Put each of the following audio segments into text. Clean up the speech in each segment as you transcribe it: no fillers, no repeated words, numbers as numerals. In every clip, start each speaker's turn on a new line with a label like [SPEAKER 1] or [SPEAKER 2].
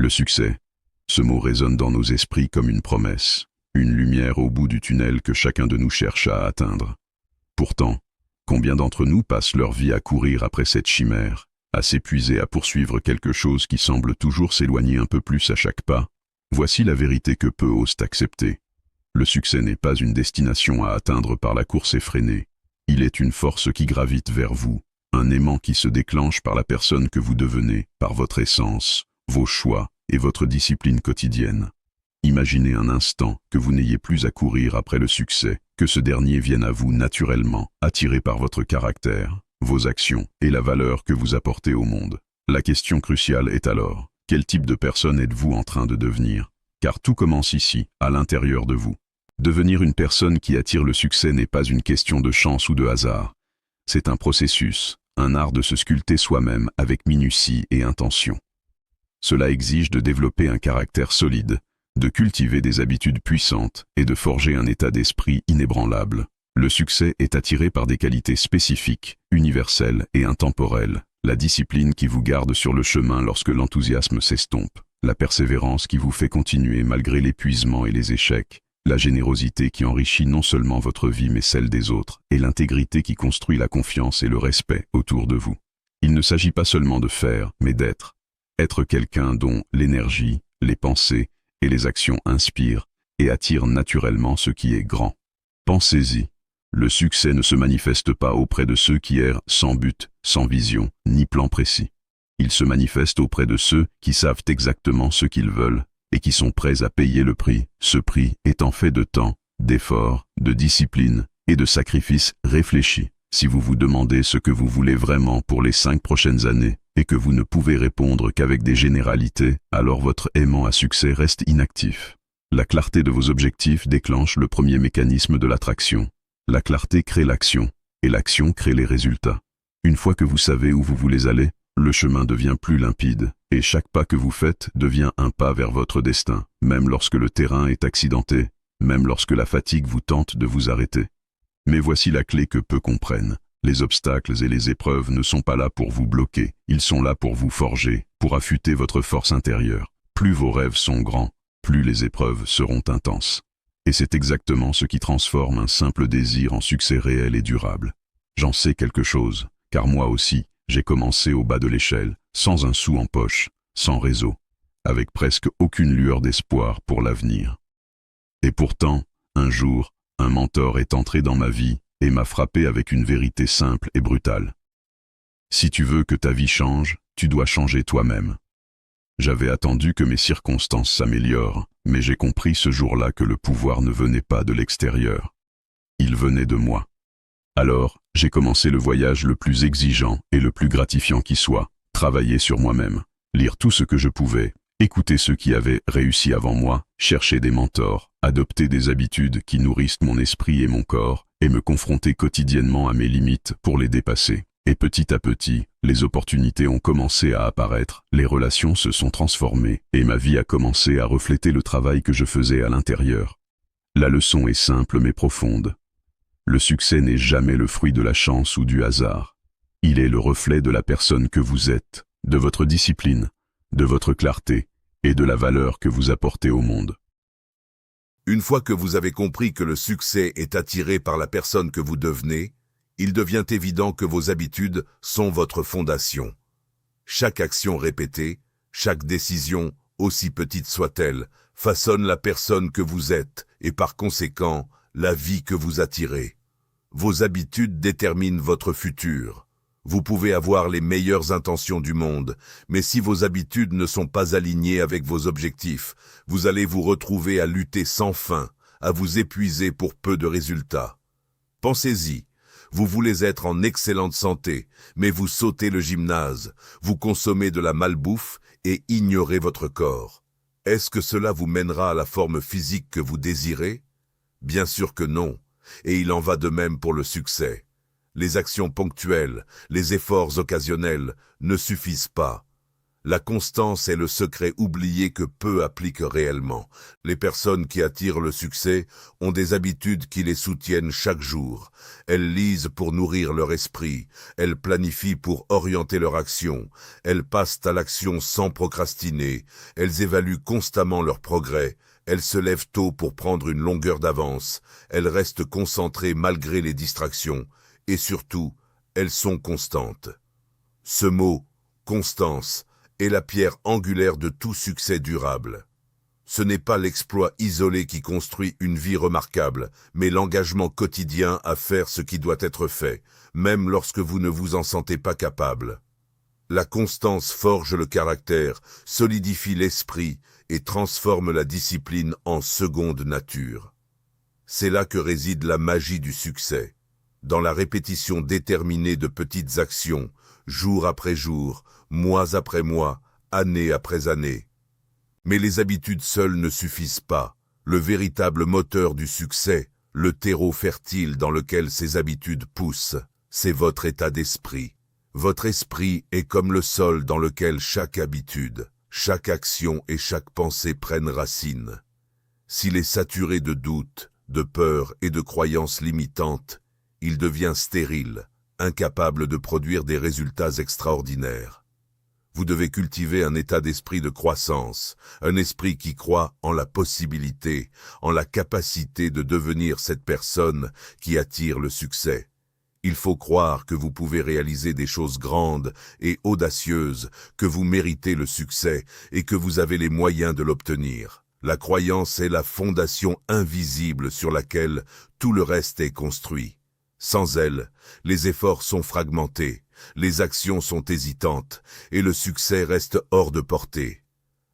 [SPEAKER 1] Le succès. Ce mot résonne dans nos esprits comme une promesse, une lumière au bout du tunnel que chacun de nous cherche à atteindre. Pourtant, combien d'entre nous passent leur vie à courir après cette chimère, à s'épuiser à poursuivre quelque chose qui semble toujours s'éloigner un peu plus à chaque pas? Voici la vérité que peu osent accepter. Le succès n'est pas une destination à atteindre par la course effrénée. Il est une force qui gravite vers vous, un aimant qui se déclenche par la personne que vous devenez, par votre essence, vos choix et votre discipline quotidienne. Imaginez un instant que vous n'ayez plus à courir après le succès, que ce dernier vienne à vous naturellement, attiré par votre caractère, vos actions et la valeur que vous apportez au monde. La question cruciale est alors, quel type de personne êtes-vous en train de devenir? Car tout commence ici, à l'intérieur de vous. Devenir une personne qui attire le succès n'est pas une question de chance ou de hasard. C'est un processus, un art de se sculpter soi-même avec minutie et intention. Cela exige de développer un caractère solide, de cultiver des habitudes puissantes et de forger un état d'esprit inébranlable. Le succès est attiré par des qualités spécifiques, universelles et intemporelles. La discipline qui vous garde sur le chemin lorsque l'enthousiasme s'estompe, la persévérance qui vous fait continuer malgré l'épuisement et les échecs, la générosité qui enrichit non seulement votre vie mais celle des autres, et l'intégrité qui construit la confiance et le respect autour de vous. Il ne s'agit pas seulement de faire, mais d'être. Être quelqu'un dont l'énergie, les pensées et les actions inspirent et attirent naturellement ce qui est grand. Pensez-y. Le succès ne se manifeste pas auprès de ceux qui errent sans but, sans vision, ni plan précis. Il se manifeste auprès de ceux qui savent exactement ce qu'ils veulent et qui sont prêts à payer le prix, ce prix étant fait de temps, d'efforts, de discipline et de sacrifices réfléchis. Si vous vous demandez ce que vous voulez vraiment pour les 5 prochaines années et que vous ne pouvez répondre qu'avec des généralités, alors votre aimant à succès reste inactif. La clarté de vos objectifs déclenche le premier mécanisme de l'attraction. La clarté crée l'action, et l'action crée les résultats. Une fois que vous savez où vous voulez aller, le chemin devient plus limpide, et chaque pas que vous faites devient un pas vers votre destin, même lorsque le terrain est accidenté, même lorsque la fatigue vous tente de vous arrêter. Mais voici la clé que peu comprennent. Les obstacles et les épreuves ne sont pas là pour vous bloquer, ils sont là pour vous forger, pour affûter votre force intérieure. Plus vos rêves sont grands, plus les épreuves seront intenses. Et c'est exactement ce qui transforme un simple désir en succès réel et durable. J'en sais quelque chose, car moi aussi, j'ai commencé au bas de l'échelle, sans un sou en poche, sans réseau, avec presque aucune lueur d'espoir pour l'avenir. Et pourtant, un jour, un mentor est entré dans ma vie et m'a frappé avec une vérité simple et brutale. Si tu veux que ta vie change, tu dois changer toi-même. J'avais attendu que mes circonstances s'améliorent, mais j'ai compris ce jour-là que le pouvoir ne venait pas de l'extérieur. Il venait de moi. Alors, j'ai commencé le voyage le plus exigeant et le plus gratifiant qui soit, travailler sur moi-même, lire tout ce que je pouvais, écouter ceux qui avaient réussi avant moi, chercher des mentors, adopter des habitudes qui nourrissent mon esprit et mon corps, et me confronter quotidiennement à mes limites pour les dépasser. Et petit à petit, les opportunités ont commencé à apparaître, les relations se sont transformées, et ma vie a commencé à refléter le travail que je faisais à l'intérieur. La leçon est simple mais profonde. Le succès n'est jamais le fruit de la chance ou du hasard. Il est le reflet de la personne que vous êtes, de votre discipline, de votre clarté et de la valeur que vous apportez au monde.
[SPEAKER 2] Une fois que vous avez compris que le succès est attiré par la personne que vous devenez, il devient évident que vos habitudes sont votre fondation. Chaque action répétée, chaque décision, aussi petite soit-elle, façonne la personne que vous êtes et par conséquent, la vie que vous attirez. Vos habitudes déterminent votre futur. Vous pouvez avoir les meilleures intentions du monde, mais si vos habitudes ne sont pas alignées avec vos objectifs, vous allez vous retrouver à lutter sans fin, à vous épuiser pour peu de résultats. Pensez-y, vous voulez être en excellente santé, mais vous sautez le gymnase, vous consommez de la malbouffe et ignorez votre corps. Est-ce que cela vous mènera à la forme physique que vous désirez? Bien sûr que non, et il en va de même pour le succès. Les actions ponctuelles, les efforts occasionnels ne suffisent pas. La constance est le secret oublié que peu appliquent réellement. Les personnes qui attirent le succès ont des habitudes qui les soutiennent chaque jour. Elles lisent pour nourrir leur esprit, elles planifient pour orienter leur action, elles passent à l'action sans procrastiner, elles évaluent constamment leur progrès, elles se lèvent tôt pour prendre une longueur d'avance, elles restent concentrées malgré les distractions, et surtout, elles sont constantes. Ce mot, constance, est la pierre angulaire de tout succès durable. Ce n'est pas l'exploit isolé qui construit une vie remarquable, mais l'engagement quotidien à faire ce qui doit être fait, même lorsque vous ne vous en sentez pas capable. La constance forge le caractère, solidifie l'esprit et transforme la discipline en seconde nature. C'est là que réside la magie du succès, dans la répétition déterminée de petites actions, jour après jour, mois après mois, année après année. Mais les habitudes seules ne suffisent pas. Le véritable moteur du succès, le terreau fertile dans lequel ces habitudes poussent, c'est votre état d'esprit. Votre esprit est comme le sol dans lequel chaque habitude, chaque action et chaque pensée prennent racine. S'il est saturé de doutes, de peurs et de croyances limitantes, il devient stérile, incapable de produire des résultats extraordinaires. Vous devez cultiver un état d'esprit de croissance, un esprit qui croit en la possibilité, en la capacité de devenir cette personne qui attire le succès. Il faut croire que vous pouvez réaliser des choses grandes et audacieuses, que vous méritez le succès et que vous avez les moyens de l'obtenir. La croyance est la fondation invisible sur laquelle tout le reste est construit. Sans elle, les efforts sont fragmentés, les actions sont hésitantes et le succès reste hors de portée.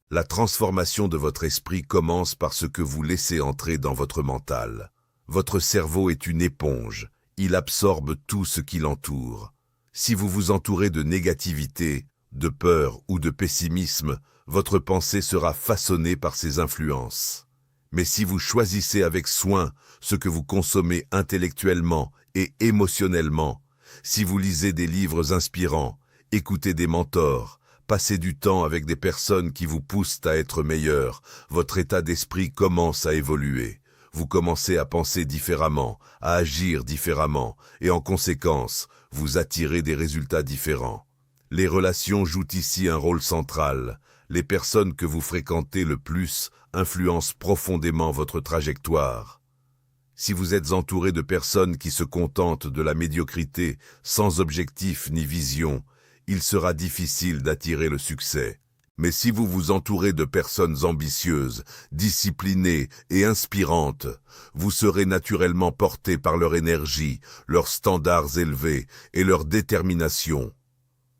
[SPEAKER 2] La transformation de votre esprit commence par ce que vous laissez entrer dans votre mental. Votre cerveau est une éponge, il absorbe tout ce qui l'entoure. Si vous vous entourez de négativité, de peur ou de pessimisme, votre pensée sera façonnée par ces influences. Mais si vous choisissez avec soin ce que vous consommez intellectuellement et émotionnellement, si vous lisez des livres inspirants, écoutez des mentors, passez du temps avec des personnes qui vous poussent à être meilleur, votre état d'esprit commence à évoluer. Vous commencez à penser différemment, à agir différemment, et en conséquence, vous attirez des résultats différents. Les relations jouent ici un rôle central. Les personnes que vous fréquentez le plus influencent profondément votre trajectoire. Si vous êtes entouré de personnes qui se contentent de la médiocrité, sans objectif ni vision, il sera difficile d'attirer le succès. Mais si vous vous entourez de personnes ambitieuses, disciplinées et inspirantes, vous serez naturellement porté par leur énergie, leurs standards élevés et leur détermination.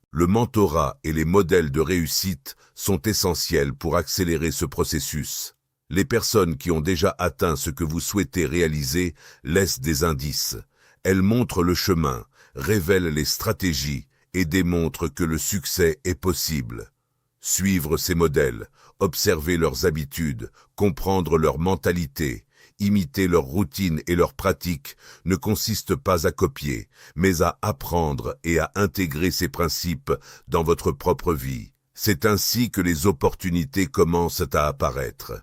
[SPEAKER 2] Le mentorat et les modèles de réussite sont essentiels pour accélérer ce processus. Les personnes qui ont déjà atteint ce que vous souhaitez réaliser laissent des indices. Elles montrent le chemin, révèlent les stratégies et démontrent que le succès est possible. Suivre ces modèles, observer leurs habitudes, comprendre leur mentalité, imiter leurs routines et leurs pratiques ne consiste pas à copier, mais à apprendre et à intégrer ces principes dans votre propre vie. C'est ainsi que les opportunités commencent à apparaître.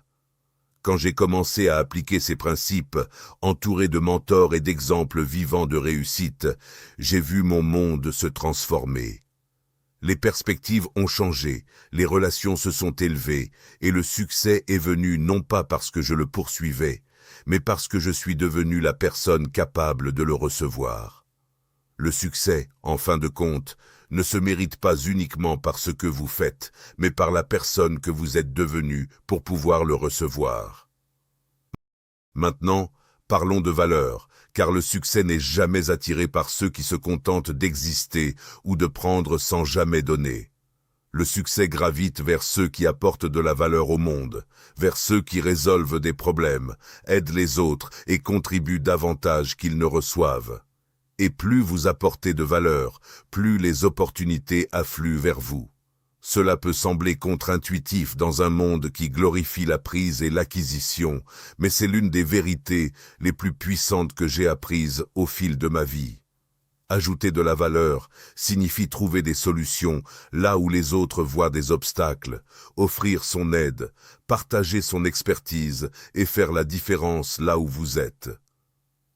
[SPEAKER 2] Quand j'ai commencé à appliquer ces principes, entouré de mentors et d'exemples vivants de réussite, j'ai vu mon monde se transformer. Les perspectives ont changé, les relations se sont élevées, et le succès est venu non pas parce que je le poursuivais, mais parce que je suis devenu la personne capable de le recevoir. Le succès, en fin de compte, ne se mérite pas uniquement par ce que vous faites, mais par la personne que vous êtes devenu pour pouvoir le recevoir. Maintenant, parlons de valeur, car le succès n'est jamais attiré par ceux qui se contentent d'exister ou de prendre sans jamais donner. Le succès gravite vers ceux qui apportent de la valeur au monde, vers ceux qui résolvent des problèmes, aident les autres et contribuent davantage qu'ils ne reçoivent. Et plus vous apportez de valeur, plus les opportunités affluent vers vous. Cela peut sembler contre-intuitif dans un monde qui glorifie la prise et l'acquisition, mais c'est l'une des vérités les plus puissantes que j'ai apprises au fil de ma vie. Ajouter de la valeur signifie trouver des solutions là où les autres voient des obstacles, offrir son aide, partager son expertise et faire la différence là où vous êtes.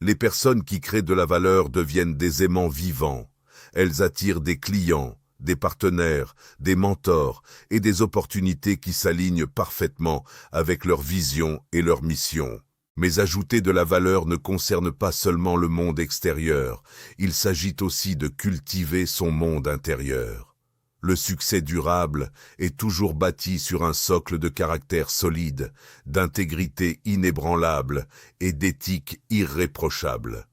[SPEAKER 2] Les personnes qui créent de la valeur deviennent des aimants vivants. Elles attirent des clients, des partenaires, des mentors et des opportunités qui s'alignent parfaitement avec leur vision et leur mission. Mais ajouter de la valeur ne concerne pas seulement le monde extérieur, il s'agit aussi de cultiver son monde intérieur. Le succès durable est toujours bâti sur un socle de caractère solide, d'intégrité inébranlable et d'éthique irréprochable.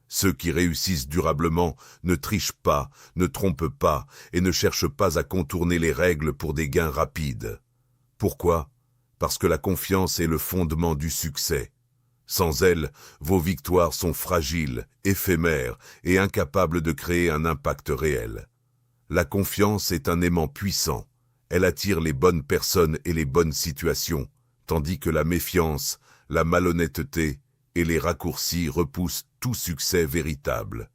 [SPEAKER 2] Ceux qui réussissent durablement ne trichent pas, ne trompent pas et ne cherchent pas à contourner les règles pour des gains rapides. Pourquoi? Parce que la confiance est le fondement du succès. Sans elle, vos victoires sont fragiles, éphémères et incapables de créer un impact réel. La confiance est un aimant puissant. Elle attire les bonnes personnes et les bonnes situations, tandis que la méfiance, la malhonnêteté et les raccourcis repoussent tout succès véritable.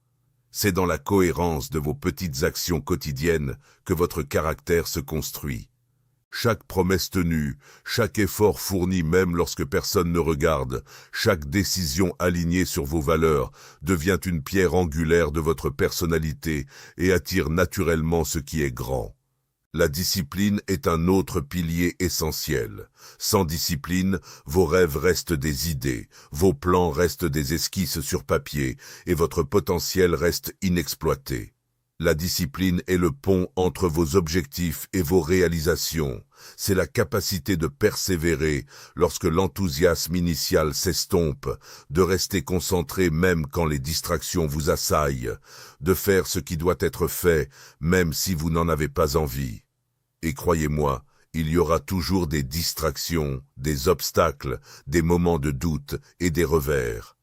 [SPEAKER 2] C'est dans la cohérence de vos petites actions quotidiennes que votre caractère se construit. Chaque promesse tenue, chaque effort fourni même lorsque personne ne regarde, chaque décision alignée sur vos valeurs devient une pierre angulaire de votre personnalité et attire naturellement ce qui est grand. La discipline est un autre pilier essentiel. Sans discipline, vos rêves restent des idées, vos plans restent des esquisses sur papier et votre potentiel reste inexploité. La discipline est le pont entre vos objectifs et vos réalisations. C'est la capacité de persévérer lorsque l'enthousiasme initial s'estompe, de rester concentré même quand les distractions vous assaillent, de faire ce qui doit être fait même si vous n'en avez pas envie. Et croyez-moi, il y aura toujours des distractions, des obstacles, des moments de doute et des revers.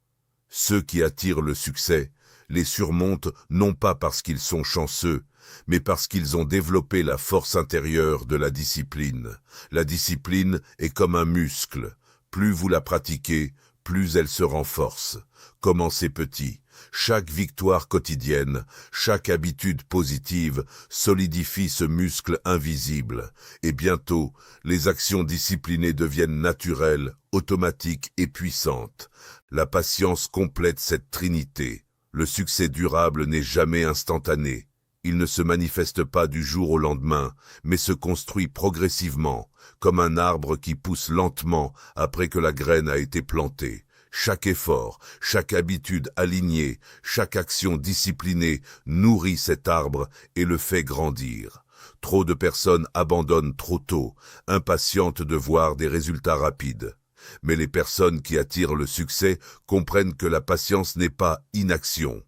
[SPEAKER 2] Ceux qui attirent le succès les surmontent non pas parce qu'ils sont chanceux, mais parce qu'ils ont développé la force intérieure de la discipline. La discipline est comme un muscle. Plus vous la pratiquez, plus elle se renforce. Commencez petit. Chaque victoire quotidienne, chaque habitude positive solidifie ce muscle invisible. Et bientôt, les actions disciplinées deviennent naturelles, automatiques et puissantes. La patience complète cette trinité. Le succès durable n'est jamais instantané. Il ne se manifeste pas du jour au lendemain, mais se construit progressivement, comme un arbre qui pousse lentement après que la graine a été plantée. Chaque effort, chaque habitude alignée, chaque action disciplinée nourrit cet arbre et le fait grandir. Trop de personnes abandonnent trop tôt, impatientes de voir des résultats rapides. Mais les personnes qui attirent le succès comprennent que la patience n'est pas inaction.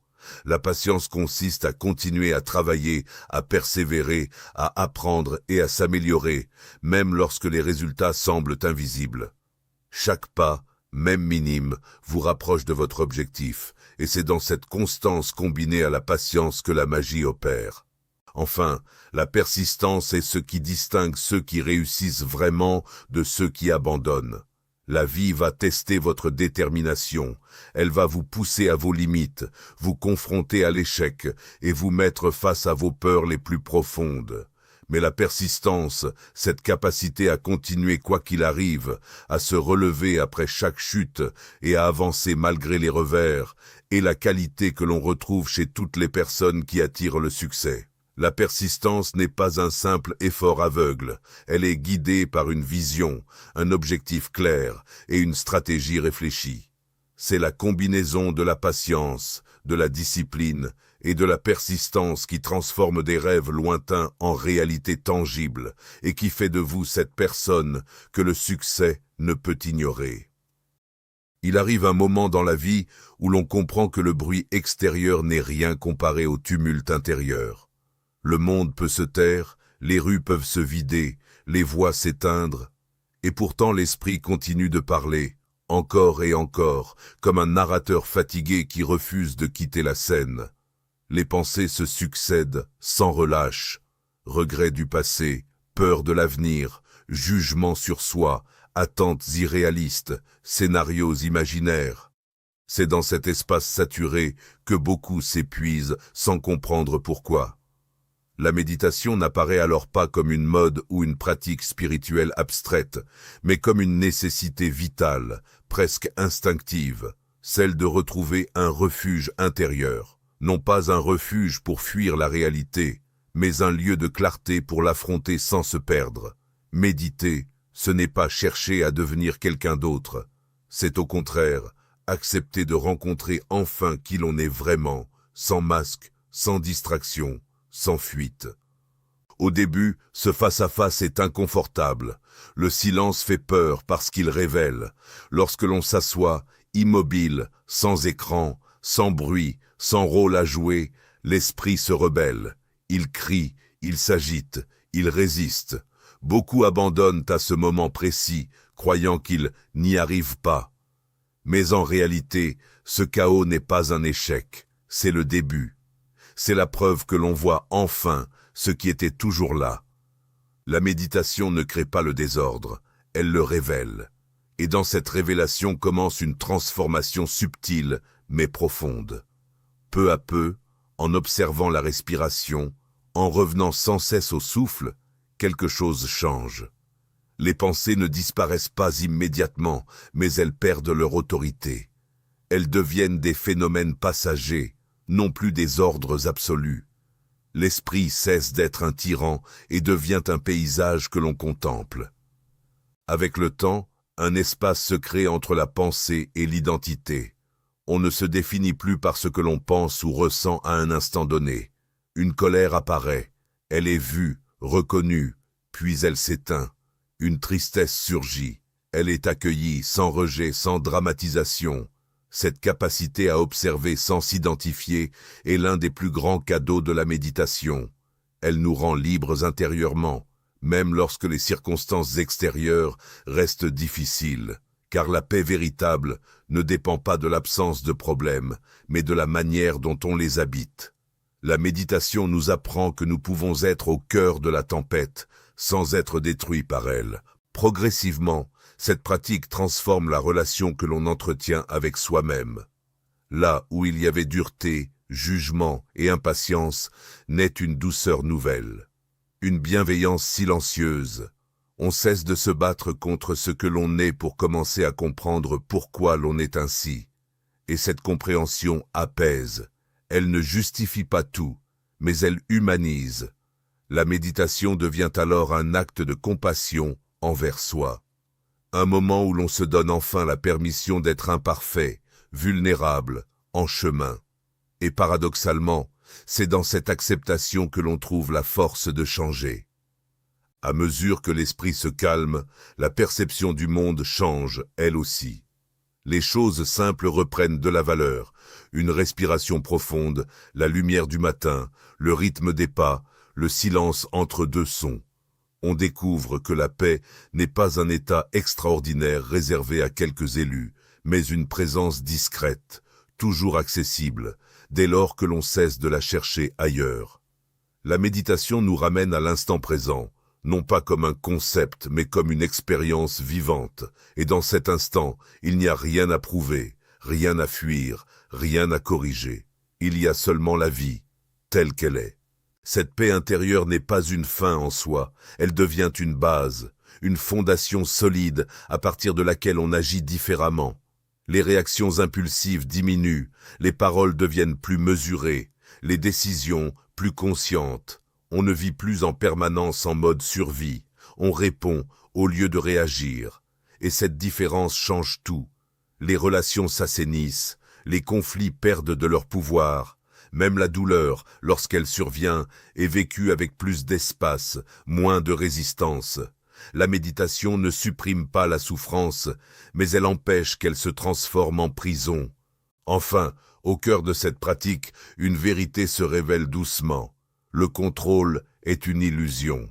[SPEAKER 2] La patience consiste à continuer à travailler, à persévérer, à apprendre et à s'améliorer, même lorsque les résultats semblent invisibles. Chaque pas, même minime, vous rapproche de votre objectif, et c'est dans cette constance combinée à la patience que la magie opère. Enfin, la persistance est ce qui distingue ceux qui réussissent vraiment de ceux qui abandonnent. La vie va tester votre détermination, elle va vous pousser à vos limites, vous confronter à l'échec et vous mettre face à vos peurs les plus profondes. Mais la persistance, cette capacité à continuer quoi qu'il arrive, à se relever après chaque chute et à avancer malgré les revers, est la qualité que l'on retrouve chez toutes les personnes qui attirent le succès. La persistance n'est pas un simple effort aveugle, elle est guidée par une vision, un objectif clair et une stratégie réfléchie. C'est la combinaison de la patience, de la discipline et de la persistance qui transforme des rêves lointains en réalité tangible et qui fait de vous cette personne que le succès ne peut ignorer. Il arrive un moment dans la vie où l'on comprend que le bruit extérieur n'est rien comparé au tumulte intérieur. Le monde peut se taire, les rues peuvent se vider, les voix s'éteindre, et pourtant l'esprit continue de parler, encore et encore, comme un narrateur fatigué qui refuse de quitter la scène. Les pensées se succèdent sans relâche, regrets du passé, peur de l'avenir, jugement sur soi, attentes irréalistes, scénarios imaginaires. C'est dans cet espace saturé que beaucoup s'épuisent sans comprendre pourquoi. La méditation n'apparaît alors pas comme une mode ou une pratique spirituelle abstraite, mais comme une nécessité vitale, presque instinctive, celle de retrouver un refuge intérieur, non pas un refuge pour fuir la réalité, mais un lieu de clarté pour l'affronter sans se perdre. Méditer, ce n'est pas chercher à devenir quelqu'un d'autre, c'est au contraire accepter de rencontrer enfin qui l'on est vraiment, sans masque, sans distraction, sans fuite. Au début, ce face-à-face est inconfortable. Le silence fait peur parce qu'il révèle. Lorsque l'on s'assoit, immobile, sans écran, sans bruit, sans rôle à jouer, l'esprit se rebelle. Il crie, il s'agite, il résiste. Beaucoup abandonnent à ce moment précis, croyant qu'ils n'y arrivent pas. Mais en réalité, ce chaos n'est pas un échec, c'est le début. C'est la preuve que l'on voit enfin ce qui était toujours là. La méditation ne crée pas le désordre, elle le révèle. Et dans cette révélation commence une transformation subtile mais profonde. Peu à peu, en observant la respiration, en revenant sans cesse au souffle, quelque chose change. Les pensées ne disparaissent pas immédiatement, mais elles perdent leur autorité. Elles deviennent des phénomènes passagers, non plus des ordres absolus. L'esprit cesse d'être un tyran et devient un paysage que l'on contemple. Avec le temps, un espace se crée entre la pensée et l'identité. On ne se définit plus par ce que l'on pense ou ressent à un instant donné. Une colère apparaît, elle est vue, reconnue, puis elle s'éteint. Une tristesse surgit, elle est accueillie sans rejet, sans dramatisation. Cette capacité à observer sans s'identifier est l'un des plus grands cadeaux de la méditation. Elle nous rend libres intérieurement, même lorsque les circonstances extérieures restent difficiles, car la paix véritable ne dépend pas de l'absence de problèmes, mais de la manière dont on les habite. La méditation nous apprend que nous pouvons être au cœur de la tempête, sans être détruits par elle. Progressivement, cette pratique transforme la relation que l'on entretient avec soi-même. Là où il y avait dureté, jugement et impatience, naît une douceur nouvelle, une bienveillance silencieuse. On cesse de se battre contre ce que l'on est pour commencer à comprendre pourquoi l'on est ainsi. Et cette compréhension apaise. Elle ne justifie pas tout, mais elle humanise. La méditation devient alors un acte de compassion envers soi. Un moment où l'on se donne enfin la permission d'être imparfait, vulnérable, en chemin. Et paradoxalement, c'est dans cette acceptation que l'on trouve la force de changer. À mesure que l'esprit se calme, la perception du monde change, elle aussi. Les choses simples reprennent de la valeur, une respiration profonde, la lumière du matin, le rythme des pas, le silence entre deux sons. On découvre que la paix n'est pas un état extraordinaire réservé à quelques élus, mais une présence discrète, toujours accessible, dès lors que l'on cesse de la chercher ailleurs. La méditation nous ramène à l'instant présent, non pas comme un concept, mais comme une expérience vivante. Et dans cet instant, il n'y a rien à prouver, rien à fuir, rien à corriger. Il y a seulement la vie, telle qu'elle est. Cette paix intérieure n'est pas une fin en soi, elle devient une base, une fondation solide à partir de laquelle on agit différemment. Les réactions impulsives diminuent, les paroles deviennent plus mesurées, les décisions plus conscientes. On ne vit plus en permanence en mode survie, on répond au lieu de réagir. Et cette différence change tout. Les relations s'assainissent, les conflits perdent de leur pouvoir. Même la douleur, lorsqu'elle survient, est vécue avec plus d'espace, moins de résistance. La méditation ne supprime pas la souffrance, mais elle empêche qu'elle se transforme en prison. Enfin, au cœur de cette pratique, une vérité se révèle doucement. Le contrôle est une illusion.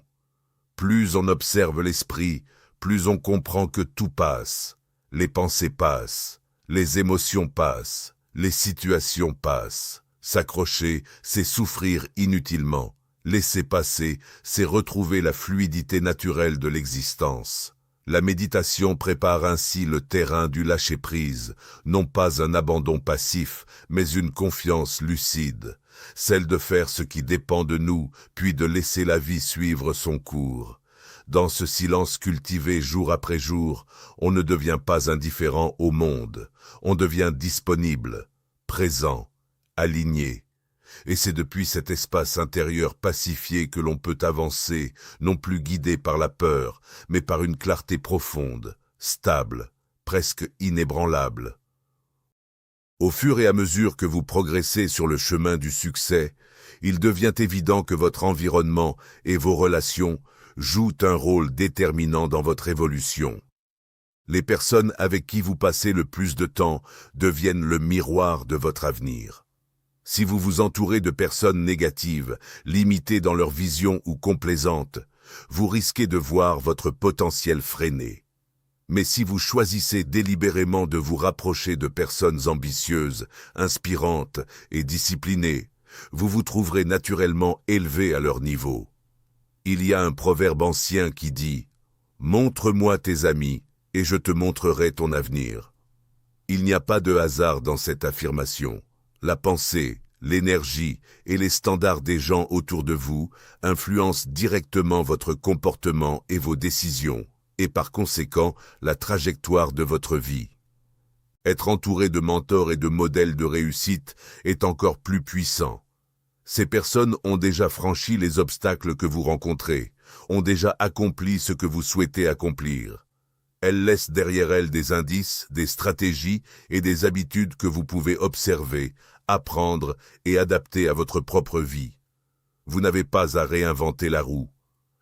[SPEAKER 2] Plus on observe l'esprit, plus on comprend que tout passe. Les pensées passent, les émotions passent, les situations passent. S'accrocher, c'est souffrir inutilement. Laisser passer, c'est retrouver la fluidité naturelle de l'existence. La méditation prépare ainsi le terrain du lâcher-prise, non pas un abandon passif, mais une confiance lucide, celle de faire ce qui dépend de nous, puis de laisser la vie suivre son cours. Dans ce silence cultivé jour après jour, on ne devient pas indifférent au monde, on devient disponible, présent, aligné. Et c'est depuis cet espace intérieur pacifié que l'on peut avancer, non plus guidé par la peur, mais par une clarté profonde, stable, presque inébranlable. Au fur et à mesure que vous progressez sur le chemin du succès, il devient évident que votre environnement et vos relations jouent un rôle déterminant dans votre évolution. Les personnes avec qui vous passez le plus de temps deviennent le miroir de votre avenir. Si vous vous entourez de personnes négatives, limitées dans leur vision ou complaisantes, vous risquez de voir votre potentiel freiné. Mais si vous choisissez délibérément de vous rapprocher de personnes ambitieuses, inspirantes et disciplinées, vous vous trouverez naturellement élevé à leur niveau. Il y a un proverbe ancien qui dit « Montre-moi tes amis et je te montrerai ton avenir ». Il n'y a pas de hasard dans cette affirmation. La pensée, l'énergie et les standards des gens autour de vous influencent directement votre comportement et vos décisions, et par conséquent la trajectoire de votre vie. Être entouré de mentors et de modèles de réussite est encore plus puissant. Ces personnes ont déjà franchi les obstacles que vous rencontrez, ont déjà accompli ce que vous souhaitez accomplir. Elles laissent derrière elles des indices, des stratégies et des habitudes que vous pouvez observer, apprendre et adapter à votre propre vie. Vous n'avez pas à réinventer la roue.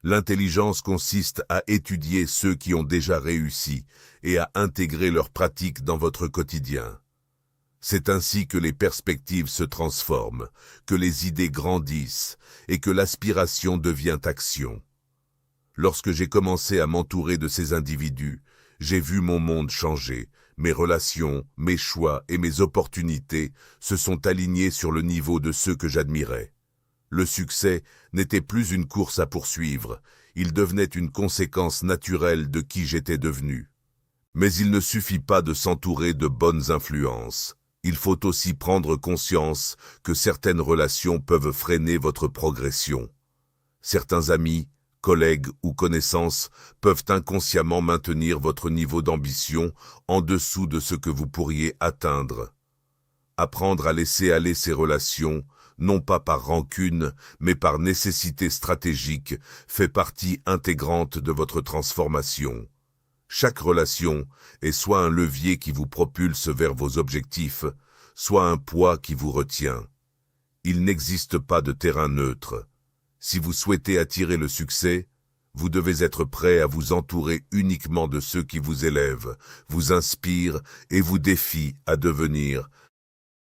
[SPEAKER 2] L'intelligence consiste à étudier ceux qui ont déjà réussi et à intégrer leurs pratiques dans votre quotidien. C'est ainsi que les perspectives se transforment, que les idées grandissent et que l'aspiration devient action. Lorsque j'ai commencé à m'entourer de ces individus, j'ai vu mon monde changer. Mes relations, mes choix et mes opportunités se sont alignés sur le niveau de ceux que j'admirais. Le succès n'était plus une course à poursuivre, il devenait une conséquence naturelle de qui j'étais devenu. Mais il ne suffit pas de s'entourer de bonnes influences. Il faut aussi prendre conscience que certaines relations peuvent freiner votre progression. Certains amis, collègues ou connaissances peuvent inconsciemment maintenir votre niveau d'ambition en dessous de ce que vous pourriez atteindre. Apprendre à laisser aller ces relations, non pas par rancune, mais par nécessité stratégique, fait partie intégrante de votre transformation. Chaque relation est soit un levier qui vous propulse vers vos objectifs, soit un poids qui vous retient. Il n'existe pas de terrain neutre. Si vous souhaitez attirer le succès, vous devez être prêt à vous entourer uniquement de ceux qui vous élèvent, vous inspirent et vous défient à devenir